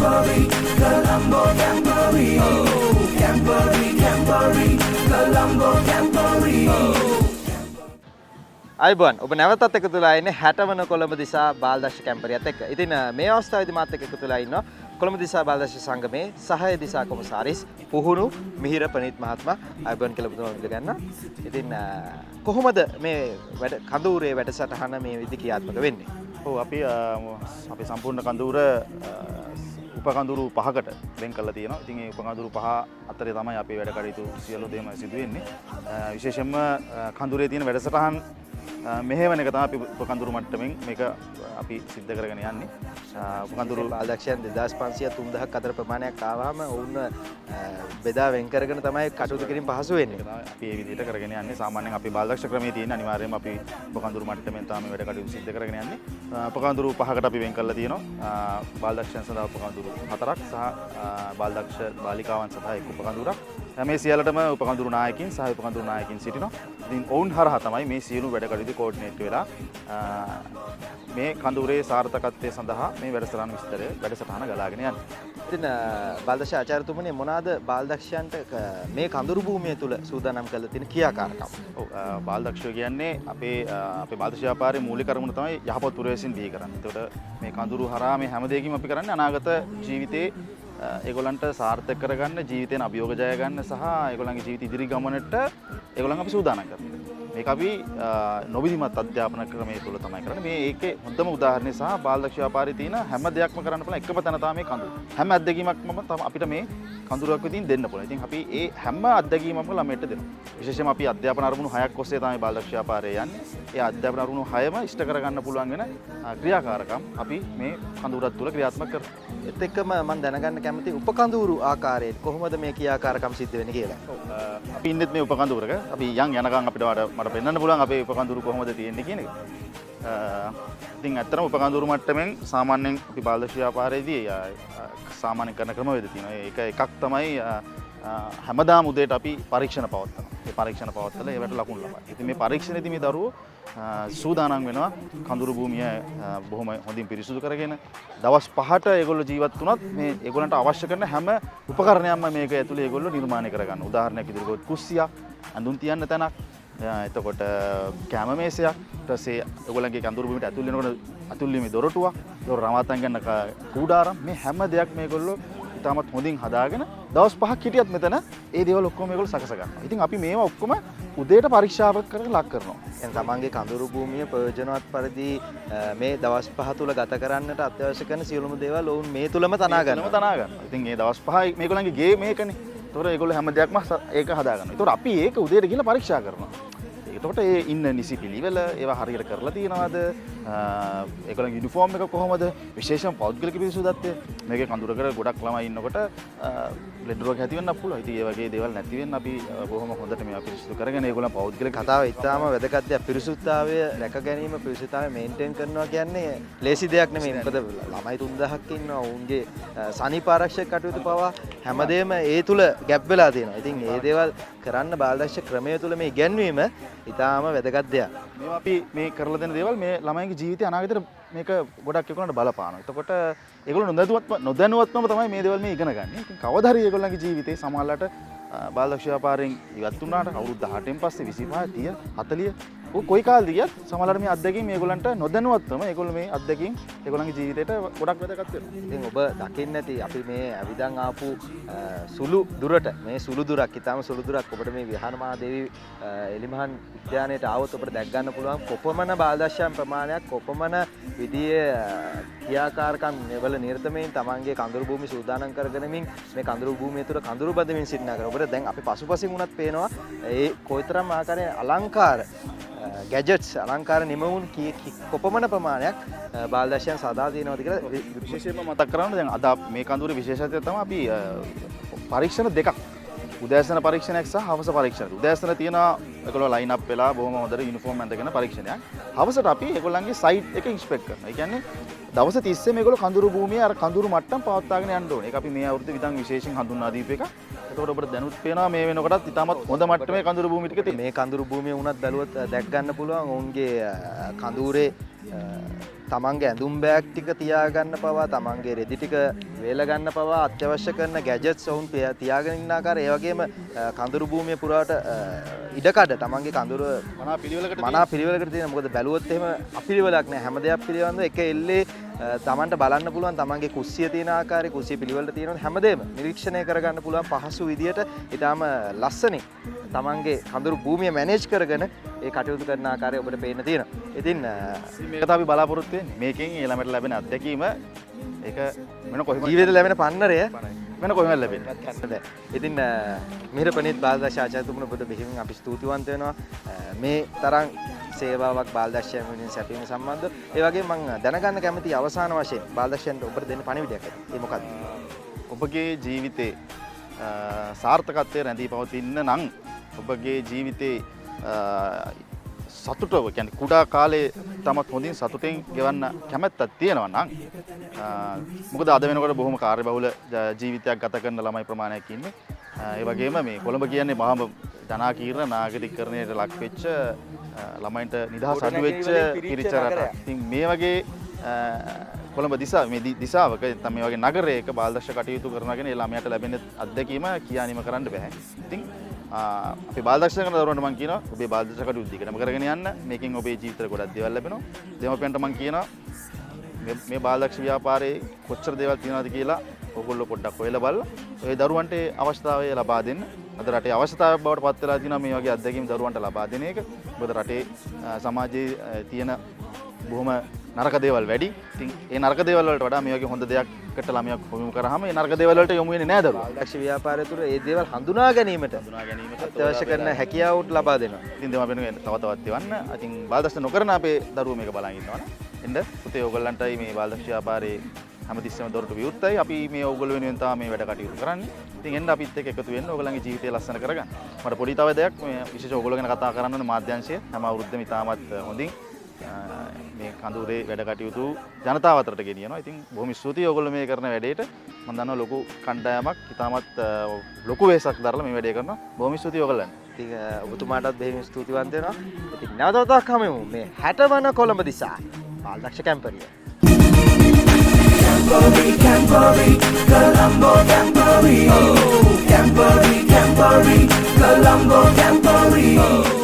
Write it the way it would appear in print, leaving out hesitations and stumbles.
Campery, Colombo Campery, Campery, Campery, Colombo Campery. අයිබෝන් ඔබ නැවතත් එකතු වෙලා ඉන්නේ 60 වන කොළඹ දිසා බාලදක්ෂ කැම්පරියත් එක්ක. ඉතින් මේ අවස්ථාවේදී මාත් එක්ක එකතු වෙලා ඉන්නවා කොළඹ දිසා බාලදක්ෂ සංගමේ සහාය දිසා කොමසාරිස් පුහුණු මිහිර ප්‍රනීත් මහත්මයා. අයිබෝන් කියලා පුතුමා පිළිගන්න. ඉතින් කොහොමද මේ කඳවුරේ වැඩසටහන මේ විදි ක්‍රියාත්මක වෙන්නේ? ඔව් අපි සම්පූර්ණ කඳවුර උපකඳුරු 5කට වෙන් කරලා තියෙනවා. ඉතින් මේ උපකඳුරු 5 අතරේ තමයි අපේ වැඩ කටයුතු සියලු දේම සිදු වෙන්නේ. විශේෂයෙන්ම කඳුරේ තියෙන වැඩසටහන් මෙහෙවන එක තමයි අපි උපකඳුරු මට්ටමින් මේක අපි සිද්ධ කරගෙන යන්නේ. උපකඳුරු බාලදක්ෂයන් 2500 3000ක් අතර ප්‍රමාණයක් ආවම වුණ බෙදා වෙන් කරගෙන තමයි කටයුතු කිරීම පහසු වෙන්නේ. අපි මේ විදිහට කරගෙන යන්නේ. සාමාන්‍යයෙන් අපි බාලදක්ෂ ක්‍රමයේ තියෙන අනිවාර්යයෙන්ම අපි උපකඳුරු මට්ටමින් තමයි වැඩ කටයුතු සිද්ධ කරගෙන යන්නේ. උපකඳුරු 5කට අපි වෙන් කරලා තියෙනවා. බාලදක්ෂයන් සඳහා උපකඳුරු 4ක් සහ බාලදක්ෂ බාලිකාවන් සඳහා 1 උපකඳුරක්. මේ සියල්ලටම උපකඳුරු නායකින් සහ උපකඳුරු නායකින් සිටිනවා. ඉතින් ඔවුන් හරහා තමයි මේ සියලු වැඩ කටයුතු කෝඩිනේට් වෙලා මේ කඳුරේ සාර්ථකත්වය සඳහා මේ වැඩසටහන ගලාගෙන යන්නේ. ඉතින් බාලදක්ෂ ආචාර්යතුමනි මොනවාද බාලදක්ෂයන්ට මේ කඳුරු භූමිය තුල සූදානම් කරලා තියෙන ක්‍රියාකාරකම්? ඔව් බාලදක්ෂයෝ කියන්නේ අපේ බාලදක්ෂ ව්‍යාපාරයේ මූලික කරුණ තමයි යහපත් පුරවැසියන් බිහි කරන්නේ. ඒකට මේ කඳුරු හරහා මේ හැම දෙයකින්ම අපි කරන්නේ අනාගත ජීවිතේ ඒගොල්ලන්ට සාර්ථක කරගන්න, ජීවිතේන අභියෝග ජය ගන්න සහ ඒගොල්ලන්ගේ ජීවිත ඉදිරි ගමනට ඒගොල්ලන් අපි සූදානම් කරනවා. මේක අපි නොවිධිමත් අධ්‍යාපන ක්‍රමයේ තුල තමයි කරන්නේ. මේ ඒකේ හොඳම උදාහරණය සහ බාලදක්ෂ ව්‍යාපාරයේ තියෙන හැම දෙයක්ම කරන්න පුළුවන් එකම තැන තමයි මේ කඳුර. හැම අත්දැකීමක්ම අපිට මේ කඳුරක් විදිහින් දෙන්න පුළුවන්. ඉතින් අපි ඒ හැම අත්දැකීමක්ම ළමයට දෙනවා. විශේෂයෙන්ම අපි අධ්‍යාපන අරමුණු 6ක් ඔස්සේ තමයි බාලදක්ෂ ව්‍යාපාරයේ යන්නේ. ඒ අධ්‍යාපන අරමුණු 6ම ඉෂ්ට කරගන්න පුළුවන් වෙන ක්‍රියාකාරකම් අපි මේ කඳුරත් තුල ක්‍රියාත්මක කරනවා. ඒත් එක්කම මම දැනගන්න කැමති උපකඳුරු ආකාරයෙන් කොහොමද මේ ක්‍රියාකාරකම් සිද්ධ වෙන්නේ කියලා. අපි ඉන්නෙත් මේ උපකඳුරක. අපි යනකම් අපිට මට පෙන්වන්න පුළුවන් අපේ උපකඳුරු කොහොමද තියෙන්නේ කියන එක. ඉතින් ඇත්තටම උපකඳුරු මට්ටමින් සාමාන්‍යයෙන් අපි බාලදක්ෂ ව්‍යාපාරයේදී සාමාන්‍ය කරන ක්‍රමවේද තියෙනවා. ඒක එකක් තමයි හැමදාම උදේට අපි පරීක්ෂණ පවත්වනවා. ඒ පරීක්ෂණ පවත්වලා ඒවට ලකුණු ලබනවා. ඉතින් මේ පරීක්ෂණයේදී මේ දරුවෝ සූදානම් වෙනවා කඳුරු භූමිය බොහොම හොඳින් පිරිසුදු කරගෙන දවස් 5ට ඒගොල්ලෝ ජීවත් වුණත් මේ ඒගොල්ලන්ට අවශ්‍ය කරන හැම උපකරණයක්ම මේක ඇතුලේ ඒගොල්ලෝ නිර්මාණය කරගන්න. උදාහරණයක් විදිහට කුස්සියක්, අඳුන් තියන්න තැනක්, එතකොට කැම මේසයක්, ඊට පස්සේ ඒගොල්ලන්ගේ කඳුරු භූමියට ඇතුල් වෙනකොට අතුල්ලීමේ දොරටුවක්, දොර රවට්ටම් ගන්න කූඩාරම්, මේ හැම දෙයක් මේගොල්ලෝ ඉතාමත් හොඳින් හදාගෙන දවස් 5ක් හිටියත් මෙතන ඒ දේවල් ඔක්කොම මේගොල්ලෝ සකස ගන්නවා. ඉතින් අපි මේවා ඔක්කොම උදේට පරීක්ෂාවක් කරලා ලක් කරනවා. එහෙනම් තමන්ගේ කඳුරු භූමිය ප්‍රයෝජනවත් පරිදි මේ දවස් 5 තුල ගත කරන්නට අත්‍යවශ්‍ය කරන සියලුම දේවල් ඔවුන් මේ තුලම තනා ගන්නවා. ඉතින් මේ දවස් 5 මේගොල්ලන්ගේ ගේ මේකනේ. ඒතොර ඒගොල්ලෝ හැම දෙයක්ම ඒක හදා ගන්නවා. ඒතොර අපි ඒක උදේට ගිහලා පරීක්ෂා කරනවා. එතකොට ඒ ඉන්න නිසි පිළිවෙල ඒවා හරියට කරලා තියෙනවද? ඒගොල්ලන්ගේ යුනිෆෝම් එක කොහොමද? විශේෂම පෞද්ගලික පිරිසුදුත්වය. මේකේ කඳුරකට ගොඩක් ළමයි ඉන්නකොට ලෙඩ රෝග ඇති වෙන්නත් පුළුවන්. ඉතින් ඒ වගේ දේවල් නැති වෙන්න අපි බොහොම හොඳට මේවා පිරිසුදු කරගෙන ඒගොල්ලන් පෞද්ගලික කතාව ඉතාම වැදගත් දෙයක්. පිරිසුදුතාවය රැක ගැනීම, පිරිසුදුතාවය මේන්ටේන් කරනවා කියන්නේ ලේසි දෙයක් නෙමෙයි. මොකද ළමයි 3000ක් ඉන්නවා. ඔවුන්ගේ සනීප ආරක්ෂක කටයුතු පවා හැමදේම ඒ තුල ගැප් වෙලා තියෙනවා. ඉතින් මේ දේවල් කරන්න බාලදක්ෂ ක්‍රමය තුල මේ ඉගැන්වීම ඉතාම වැදගත් දෙයක්. මේවා අපි මේ කරලා දෙන දේවල් මේ ළමයින්ගේ ජීවිතය අනාගතේට මේක ගොඩක් ඒගොල්ලන්ට බලපානවා. එතකොට ඒගොල්ලෝ නොදැනුවත්වම තමයි මේ දේවල් මේ ඉගෙන ගන්න. ඉතින් කවදා හරි ඒගොල්ලන්ගේ ජීවිතේ සමහරවිට බාලදක්ෂ ව්‍යාපාරයෙන් ඉවත් වුණාට අවුරුදු 18න් පස්සේ 25 30 40 කොයි කාලෙද ගියත් සමහරවිට මේ අත්දැකීම් මේගොල්ලන්ට නොදැනුවත්වම ඒගොල්ලෝ මේ අත්දැකීම් ඒගොල්ලන්ගේ ජීවිතේට ගොඩක් වැදගත් වෙනවා. ඉතින් ඔබ දකින්න ඇති අපි මේ ඇවිදන් ආපු සුළු දුරට මේ සුළු දුරක් ඊටාම සුළු දුරක් ඔබට මේ විහාරමහා දේවී එලිමහන් උද්‍යානයට ආවොත් ඔබට දැක් ගන්න පුළුවන් කොපමණ බාලදක්ෂයන් ප්‍රමාණයක් කොපමණ විදියේ ක්‍රියාකාරකම් වල නිරතමයින් තමන්ගේ කඳුරු භූමිය සූදානම් කරගෙනමින් මේ කඳුරු භූමිය තුළ කඳුරු බඳමින් සිටිනා කර. ඔබට දැන් අපි පසුපසින් වුණත් පේනවා ඒ කොයිතරම් ආකාරයේ අලංකාර ගැජට්ස් අලංකාර නිමවුන් කොපමණ ප්‍රමාණයක් බාලදක්ෂයන් සදා තියෙනවද කියලා විශේෂයෙන්ම මතක් කරගන්න. දැන් අද මේ කඳුරේ විශේෂත්වය තමයි අපි පරීක්ෂණ දෙකක්, උදෑසන පරීක්ෂණයක් සහ හවස පරීක්ෂණයක්. උදෑසන තියෙනවා ඒගොල්ලෝ ලයින් අප් වෙලා බොහොම හොඳට යුනිෆෝම් ඇඳගෙන පරීක්ෂණයක්. හවසට අපි ඒගොල්ලන්ගේ සයිට් එක ඉන්ස්පෙක්ට් කරනවා. ඒ කියන්නේ දවස් 30 මේගොල්ලෝ කඳුරු භූමියේ අර කඳුරු මට්ටම් පවත්වාගෙන යන්න ඕනේ. ඒක අපි මේ අවුරුද්දේ විතර විශේෂයෙන් හඳුන්වා දීපු එකක්. එතකොට ඔබට දැනුත් පේනවා මේ වෙනකොටත් ඉතාමත් හොඳ මට්ටමේ කඳුරු භූමිය ටික තියෙනවා. මේ කඳුරු භූමිය වුණත් බැලුවොත් දැක් ගන්න පුළුවන් ඔවුන්ගේ කඳුරේ තමන්ගේ ඇඳුම් බෑග් ටික තියාගන්න පවා තමන්ගේ රෙදි ටික වේල ගන්න පවා අත්‍යවශ්‍ය කරන ගැජට්ස් ඔවුන් තියාගෙන ඉන්න ආකාරය ඒ වගේම කඳුරු භූමිය පුරාට ඉඩකඩ තමන්ගේ කඳුරු මනා පිළිවෙලකට තියෙන මොකද බැලුවොත් එහෙම අපිරිවෙලක් නෑ හැම දෙයක් පිළිබඳව එක එල්ලේ තමන්ට බලන්න පුළුවන් තමන්ගේ කුස්සිය තියෙන ආකාරය කුස්සිය පිළිවෙලට තියෙන හැමදේම නිරීක්ෂණය කරගන්න පුළුවන් පහසු විදියට ඊටාම ලස්සනින් තමන්ගේ කඳුරු භූමිය මැනේජ් කරගෙන ඒ කටයුතු කරන ආකාරය ඔබට පේන්න තියෙනවා. ඉතින් මේක තමයි බලාපොරොත්තු වෙන්නේ. මේකෙන් ළමයට ලැබෙන අත්දැකීම ඒක වෙන කොහෙම ජීවිතේ ලැබෙන පන්නරය වෙන කොහෙම ලැබෙන්නේ. ඉතින් මිහිර ප්‍රනීත් බාලදක්ෂ ආචාර්යතුමනි ඔබට බෙහෙවින් අපි ස්තුතිවන්ත වෙනවා. මේ තරම් සේවාවක් බාලදක්ෂයන් වෙනුවෙන් සැපීම සම්බන්ධව. ඒ වගේම මම දැනගන්න කැමති අවසාන වශයෙන් බාලදක්ෂයන්ට ඔබට දෙන්න පණිවිඩයක් ඇති. ඒ මොකක්ද? ඔබගේ ජීවිතේ සාර්ථකත්වයේ රැඳී පවතින්න නම් ඔබගේ ජීවිතේ සතුටව කියන්නේ කුඩා කාලේ තමත් හොඳින් සතුටෙන් ගෙවන්න කැමැත්තක් තියෙනවා නම් මොකද අද වෙනකොට බොහොම කාර්යබහුල ජීවිතයක් ගත කරන ළමයි ප්‍රමාණයක් ඉන්නේ. ඒ වගේම මේ කොළඹ කියන්නේ මහා ජනාකීර්ණ නාගරිකකරණයට ලක් වෙච්ච ළමයින්ට නිදහස් අඩු වෙච්ච පිරිච්ච රටක්. ඉතින් මේ වගේ කොළඹ දිසාවක නැත්නම් මේ වගේ නගරයක බාලදක්ෂ කටයුතු කරනගෙන ඒ ළමයාට ලැබෙන අත්දැකීම කියානිම කරන්න බෑ. ඉතින් අපි බාලදක්ෂ කරන දරුවන්ට මම කියනවා ඔබේ බාලදක්ෂ කටයුතු දිගටම කරගෙන යන්න. මේකෙන් ඔබේ ජීවිතේට ගොඩක් දේවල් ලැබෙනවා. දෙමව්පියන්ට මම කියනවා මේ බාලදක්ෂ ව්‍යාපාරයේ කොච්චර දේවල් තියෙනවද කියලා ඔයගොල්ලෝ පොඩ්ඩක් හොයලා බලලා ඔය දරුවන්ට අවස්ථාව ලබා දෙන්න. අද රටේ අවශ්‍යතාවයක් බවට පත් වෙලා තියෙනවා මේ වගේ අත්දැකීම් දරුවන්ට ලබා දෙන එක. මොකද රටේ සමාජයේ තියෙන බොහොම නරක දේවල් වැඩි. ඉතින් ඒ නරක දේවල් වලට වඩා මේ වගේ හොඳ දෙයක්කට ළමයක් යොමු කරාම ඒ නරක දේවල් වලට යොමු වෙන්නේ නැහැ දරුවෝ. බාලදක්ෂ ව්‍යාපාරය තුළ ඒ දේවල් හඳුනා ගැනීමට අත්‍යවශ්‍ය කරන හැකියාවට ලබා දෙනවා. ඉතින් දෙමාපියන් තව තවත් එවන්න. ඉතින් බාලදක්ෂ නොකරන අපේ දරුවෝ මේක බලන් ඉන්නවනේ. එන්න පුතේ ඕගොල්ලන්ටයි මේ බාලදක්ෂ ව්‍යාපාරේ හැමතිස්සෙම දොරටු විවෘතයි. අපි මේ ඕගොල්ලෝ වෙනුවෙන් තමයි මේ වැඩ කටයුතු කරන්නේ. ඉතින් එන්න අපිත් එක්ක එකතු වෙන්න ඕගොල්ලන්ගේ ජීවිතය ලස්සන කරගන්න. මට පොඩි තව දෙයක් මේ විශේෂ ඕගොල්ලෝ ගැන කතා කරන්න ඕනේ මාධ්‍යංශය හැම අවුරුද්දෙම ඉතාමත් හොඳින් මේ කඳුරේ වැඩ කටයුතු ජනතාව අතරට ගෙනියනවා. ඉතින් බොහොම ස්තුතියි ඕගොල්ලෝ මේ කරන වැඩේට. මම දන්නවා ලොකු කණ්ඩායමක් ඉතාමත් ලොකු වෙහසක් දරලා මේ වැඩේ කරනවා. බොහොම ස්තුතියි ඕගොල්ලන්ට. ඉතින් ඔබතුමාටත් බෙහෙවින් ස්තුතිවන්ත වෙනවා. ඉතින් නැවතත් හමුවෙමු මේ 60 වන Colombo දිසා බාලදක්ෂ කැම්පරිය. Campery, Colombo Campery, oh, Campery, Colombo Campery.